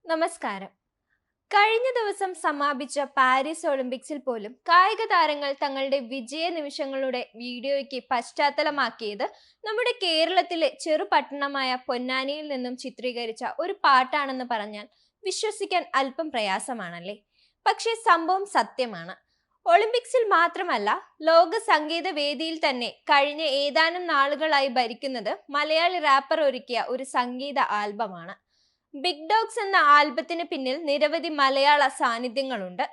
നമസ്കാരം. കഴിഞ്ഞ ദിവസം സമാപിച്ച പാരീസ് ഒളിമ്പിക്സിൽ പോലും കായിക താരങ്ങൾ തങ്ങളുടെ വിജയ നിമിഷങ്ങളുടെ വീഡിയോയ്ക്ക് പശ്ചാത്തലമാക്കിയത് നമ്മുടെ കേരളത്തിലെ ചെറുപട്ടണമായ പൊന്നാനിയിൽ നിന്നും ചിത്രീകരിച്ച ഒരു പാട്ടാണെന്ന് പറഞ്ഞാൽ വിശ്വസിക്കാൻ അല്പം പ്രയാസമാണല്ലേ? പക്ഷേ സംഭവം സത്യമാണ്. ഒളിമ്പിക്സിൽ മാത്രമല്ല, ലോക സംഗീത വേദിയിൽ തന്നെ കഴിഞ്ഞ ഏതാനും നാളുകളായി ഭരിക്കുന്നത് മലയാളി റാപ്പർ ഒരുക്കിയ ഒരു സംഗീത ആൽബമാണ്. ബിഗ് ഡോഗ്സ് എന്ന ആൽബത്തിന് പിന്നിൽ നിരവധി മലയാള സാന്നിധ്യങ്ങളുണ്ട്.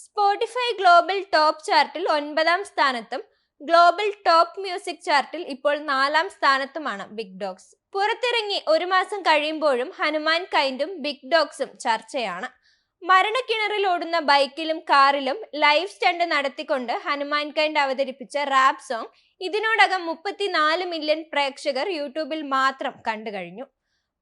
സ്പോട്ടിഫൈ ഗ്ലോബൽ ടോപ്പ് ചാർട്ടിൽ 9-ാം സ്ഥാനത്തും ഗ്ലോബൽ ടോപ്പ് മ്യൂസിക് ചാർട്ടിൽ ഇപ്പോൾ 4-ാം സ്ഥാനത്തുമാണ് ബിഗ് ഡോഗ്സ്. പുറത്തിറങ്ങി ഒരു മാസം കഴിയുമ്പോഴും ഹനുമാൻ കൈൻഡും ബിഗ് ഡോഗ്സും ചർച്ചയാണ്. മരണക്കിണറിൽ ഓടുന്ന ബൈക്കിലും കാറിലും ലൈവ് സ്റ്റണ്ട് നടത്തിക്കൊണ്ട് ഹനുമാൻ കൈൻഡ് അവതരിപ്പിച്ച റാപ്പ് സോങ് ഇതിനോടകം 34 മില്യൺ പ്രേക്ഷകർ യൂട്യൂബിൽ മാത്രം കണ്ടു കഴിഞ്ഞു.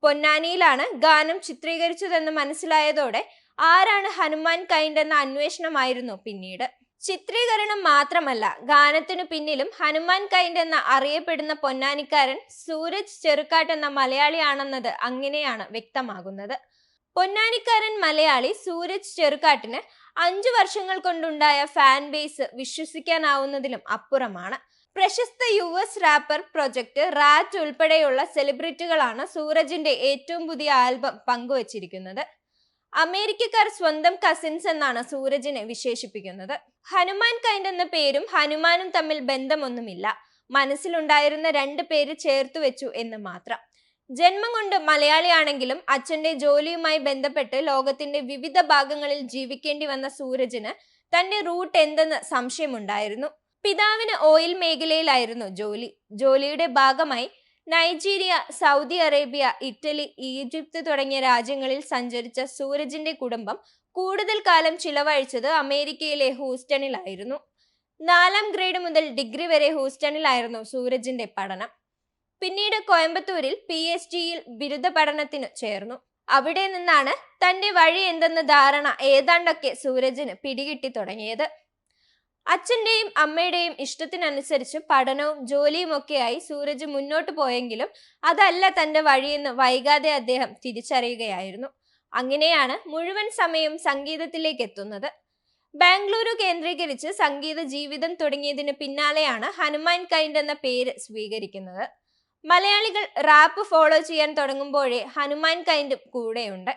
പൊന്നാനിയിലാണ് ഗാനം ചിത്രീകരിച്ചതെന്ന് മനസ്സിലായതോടെ ആരാണ് ഹനുമാൻ കൈൻഡ് എന്ന അന്വേഷണമായിരുന്നു പിന്നീട്. ചിത്രീകരണം മാത്രമല്ല, ഗാനത്തിനു പിന്നിലും ഹനുമാൻ കൈൻഡ് എന്ന അറിയപ്പെടുന്ന പൊന്നാനിക്കാരൻ സൂരജ് ചെറുക്കാട്ട് എന്ന മലയാളിയാണെന്നത് അങ്ങനെയാണ് വ്യക്തമാകുന്നത്. പൊന്നാനിക്കാരൻ മലയാളി സൂരജ് ചെറുക്കാട്ടിന് 5 വർഷങ്ങൾ കൊണ്ടുണ്ടായ ഫാൻ ബേസ് വിശ്വസിക്കാനാവുന്നതിലും അപ്പുറമാണ്. പ്രശസ്ത US റാപ്പർ പ്രൊജക്ട് റാറ്റ് ഉൾപ്പെടെയുള്ള സെലിബ്രിറ്റികളാണ് സൂരജിന്റെ ഏറ്റവും പുതിയ ആൽബം പങ്കുവച്ചിരിക്കുന്നത്. അമേരിക്കക്കാർ സ്വന്തം കസിൻസ് എന്നാണ് സൂരജിനെ വിശേഷിപ്പിക്കുന്നത്. ഹനുമാൻ കൈൻഡ് എന്ന പേരും ഹനുമാനും തമ്മിൽ ബന്ധമൊന്നുമില്ല. മനസ്സിലുണ്ടായിരുന്ന 2 പേര് ചേർത്തു വെച്ചു എന്ന് മാത്രം. ജന്മം കൊണ്ട് മലയാളിയാണെങ്കിലും അച്ഛന്റെ ജോലിയുമായി ബന്ധപ്പെട്ട് ലോകത്തിന്റെ വിവിധ ഭാഗങ്ങളിൽ ജീവിക്കേണ്ടി വന്ന സൂരജിന് തന്റെ റൂട്ട് എന്തെന്ന് സംശയമുണ്ടായിരുന്നു. പിതാവിന് ഓയിൽ മേഖലയിലായിരുന്നു ജോലി. ജോലിയുടെ ഭാഗമായി Nigeria, Saudi Arabia, Italy, Egypt തുടങ്ങിയ രാജ്യങ്ങളിൽ സഞ്ചരിച്ച സൂരജിന്റെ കുടുംബം കൂടുതൽ കാലം ചിലവഴിച്ചത് അമേരിക്കയിലെ ഹൂസ്റ്റണിലായിരുന്നു. 4-ാം ഗ്രേഡ് മുതൽ ഡിഗ്രി വരെ ഹൂസ്റ്റണിലായിരുന്നു സൂരജിന്റെ പഠനം. പിന്നീട് കോയമ്പത്തൂരിൽ PhD-യിൽ ബിരുദ പഠനത്തിനു ചേർന്നു. അവിടെ നിന്നാണ് തന്റെ വഴി എന്തെന്ന ധാരണ ഏതാണ്ടൊക്കെ സൂരജിന് പിടികിട്ടി തുടങ്ങിയത്. അച്ഛന്റെയും അമ്മയുടെയും ഇഷ്ടത്തിനനുസരിച്ച് പഠനവും ജോലിയും ഒക്കെയായി സൂരജ് മുന്നോട്ട് പോയെങ്കിലും അതല്ല തന്റെ വഴിയെന്ന് വൈകാതെ അദ്ദേഹം തിരിച്ചറിയുകയായിരുന്നു. അങ്ങനെയാണ് മുഴുവൻ സമയം സംഗീതത്തിലേക്ക് എത്തുന്നത്. ബാംഗ്ലൂരു കേന്ദ്രീകരിച്ച് സംഗീത ജീവിതം തുടങ്ങിയതിന് പിന്നാലെയാണ് ഹനുമാൻ കൈൻഡ് എന്ന പേര് സ്വീകരിക്കുന്നത്. മലയാളികൾ റാപ്പ് ഫോളോ ചെയ്യാൻ തുടങ്ങുമ്പോഴേ ഹനുമാൻ കൈൻഡും കൂടെയുണ്ട്.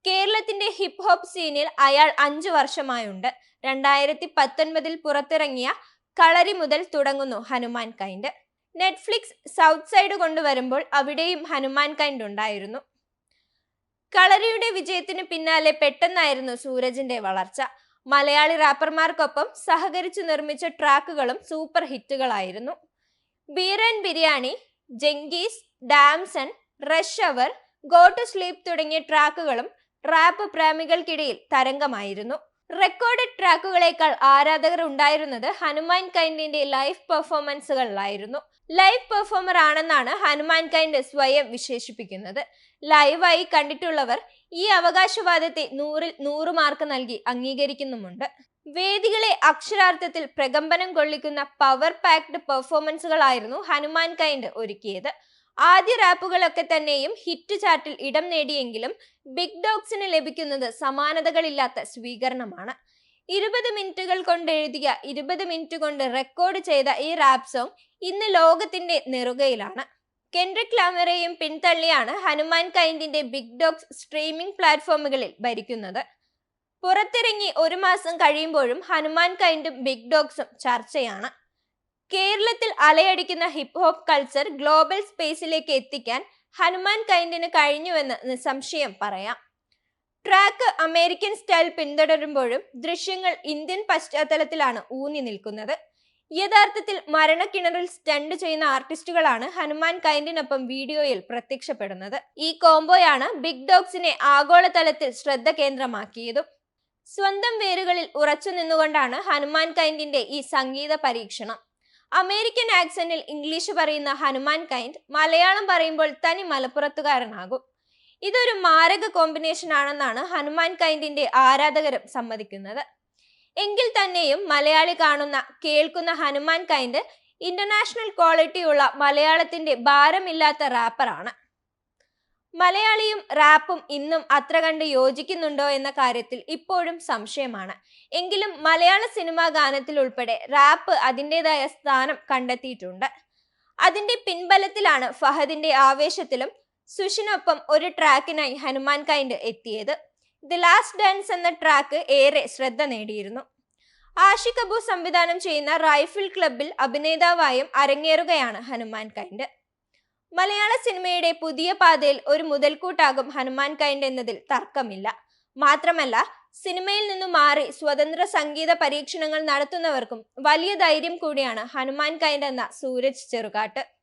കേരളത്തിന്റെ ഹിപ്പ് ഹോപ്പ് സീനിൽ അയാൾ 5 വർഷമായുണ്ട്. 2019-ൽ പുറത്തിറങ്ങിയ കളരി മുതൽ തുടങ്ങുന്നു Hanuman kind. Netflix south side കൊണ്ടുവരുമ്പോൾ അവിടെയും ഹനുമാൻ കൈൻഡ് ഉണ്ടായിരുന്നു. കളരിയുടെ വിജയത്തിന് പിന്നാലെ പെട്ടെന്നായിരുന്നു സൂരജിന്റെ വളർച്ച. മലയാളി റാപ്പർമാർക്കൊപ്പം സഹകരിച്ചു നിർമ്മിച്ച ട്രാക്കുകളും സൂപ്പർ ഹിറ്റുകളായിരുന്നു. Beer and biryani, Genghis, damn son, rush hour, go to sleep തുടങ്ങിയ ട്രാക്കുകളും റാപ്പ് പ്രേമികൾക്കിടയിൽ തരംഗമായിരുന്നു. റെക്കോർഡഡ് ട്രാക്കുകളേക്കാൾ ആരാധകർ ഉണ്ടായിരുന്നത് ഹനുമാൻ കൈൻഡിന്റെ ലൈവ് പെർഫോമൻസുകളിലായിരുന്നു. ലൈവ് പെർഫോമർ ആണെന്നാണ് ഹനുമാൻ കൈൻഡ് സ്വയം വിശേഷിപ്പിക്കുന്നത്. ലൈവായി കണ്ടിട്ടുള്ളവർ ഈ അവകാശവാദത്തെ 100-ൽ 100 മാർക്ക് നൽകി അംഗീകരിക്കുന്നുമുണ്ട്. വേദികളെ അക്ഷരാർത്ഥത്തിൽ പ്രകമ്പനം കൊള്ളിക്കുന്ന പവർ പാക്ഡ് പെർഫോമൻസുകളായിരുന്നു ഹനുമാൻ കൈൻഡ് ഒരുക്കിയത്. ആദ്യ റാപ്പുകളൊക്കെ തന്നെയും ഹിറ്റ് ചാർട്ടിൽ ഇടം നേടിയെങ്കിലും ബിഗ് ഡോഗ്സിന് ലഭിക്കുന്നത് സമാനതകളില്ലാത്ത സ്വീകരണമാണ്. 20 മിനിറ്റുകൾ കൊണ്ട് എഴുതിയ 20 മിനിറ്റ് കൊണ്ട് റെക്കോർഡ് ചെയ്ത ഈ റാപ്പ് സോങ് ഇന്ന് ലോകത്തിന്റെ നെറുകയിലാണ്. കെൻഡ്രിക് ലാമറെയും പിന്തള്ളിയാണ് ഹനുമാൻ കൈൻഡിന്റെ ബിഗ് ഡോഗ്സ് സ്ട്രീമിംഗ് പ്ലാറ്റ്ഫോമുകളിൽ ഭരിക്കുന്നത്. പുറത്തിറങ്ങി ഒരു മാസം കഴിയുമ്പോഴും ഹനുമാൻ കൈൻഡും ബിഗ് ഡോഗ്സും ചർച്ചയാണ്. കേരളത്തിൽ അലയടിക്കുന്ന ഹിപ്പ് ഹോപ്പ് കൾച്ചർ ഗ്ലോബൽ സ്പേസിലേക്ക് എത്തിക്കാൻ ഹനുമാൻ കൈൻഡിന് കഴിഞ്ഞുവെന്ന് നിസ്സംശയം പറയാം. ട്രാക്ക് അമേരിക്കൻ സ്റ്റൈൽ പിന്തുടരുമ്പോഴും ദൃശ്യങ്ങൾ ഇന്ത്യൻ പശ്ചാത്തലത്തിലാണ് ഊന്നി നിൽക്കുന്നത്. യഥാർത്ഥത്തിൽ മരണക്കിണറിൽ സ്റ്റണ്ട് ചെയ്യുന്ന ആർട്ടിസ്റ്റുകളാണ് ഹനുമാൻ കൈൻഡിനൊപ്പം വീഡിയോയിൽ പ്രത്യക്ഷപ്പെടുന്നത്. ഈ കോംബോയാണ് ബിഗ് ഡോഗ്സിനെ ആഗോളതലത്തിൽ ശ്രദ്ധ കേന്ദ്രമാക്കിയതും. സ്വന്തം വേരുകളിൽ ഉറച്ചു നിന്നുകൊണ്ടാണ് ഹനുമാൻ കൈൻഡിന്റെ ഈ സംഗീത പരീക്ഷണം. അമേരിക്കൻ ആക്സന്റിൽ ഇംഗ്ലീഷ് പറയുന്ന ഹനുമാൻ കൈൻഡ് മലയാളം പറയുമ്പോൾ തനി മലപ്പുറത്തുകാരനാകും. ഇതൊരു മാരക കോമ്പിനേഷൻ ആണെന്നാണ് ഹനുമാൻ കൈൻഡിന്റെ ആരാധകരും സമ്മതിക്കുന്നത്. എങ്കിൽ തന്നെയും മലയാളി കാണുന്ന കേൾക്കുന്ന ഹനുമാൻ കൈൻഡ് ഇന്റർനാഷണൽ ക്വാളിറ്റിയുള്ള മലയാളത്തിന്റെ ഭാരമില്ലാത്ത റാപ്പറാണ്. മലയാളിയും റാപ്പും ഇന്നും അത്ര കണ്ട് യോജിക്കുന്നുണ്ടോ എന്ന കാര്യത്തിൽ ഇപ്പോഴും സംശയമാണ്. എങ്കിലും മലയാള സിനിമാ ഗാനത്തിൽ ഉൾപ്പെടെ റാപ്പ് അതിൻ്റെതായ സ്ഥാനം കണ്ടെത്തിയിട്ടുണ്ട്. അതിന്റെ പിൻബലത്തിലാണ് ഫഹദിന്റെ ആവേശത്തിലും സുഷിനൊപ്പം ഒരു ട്രാക്കിനായി ഹനുമാൻ കൈൻഡ് എത്തിയത്. ദി ലാസ്റ്റ് ഡാൻസ് എന്ന ട്രാക്ക് ഏറെ ശ്രദ്ധ നേടിയിരുന്നു. ആഷിഖ് അബു സംവിധാനം ചെയ്യുന്ന റൈഫിൾ ക്ലബിൽ അഭിനേതാവായും അരങ്ങേറുകയാണ് ഹനുമാൻ കൈൻഡ്. മലയാള സിനിമയുടെ പുതിയ പാതയിൽ ഒരു മുതൽക്കൂട്ടാകും ഹനുമാൻ കൈൻഡ് എന്നതിൽ തർക്കമില്ല. മാത്രമല്ല, സിനിമയിൽ നിന്നും മാറി സ്വതന്ത്ര സംഗീത പരീക്ഷണങ്ങൾ നടത്തുന്നവർക്കും വലിയ ധൈര്യം കൂടിയാണ് ഹനുമാൻ കൈൻഡ് എന്ന സൂരജ് ചെറുകാട്ട്.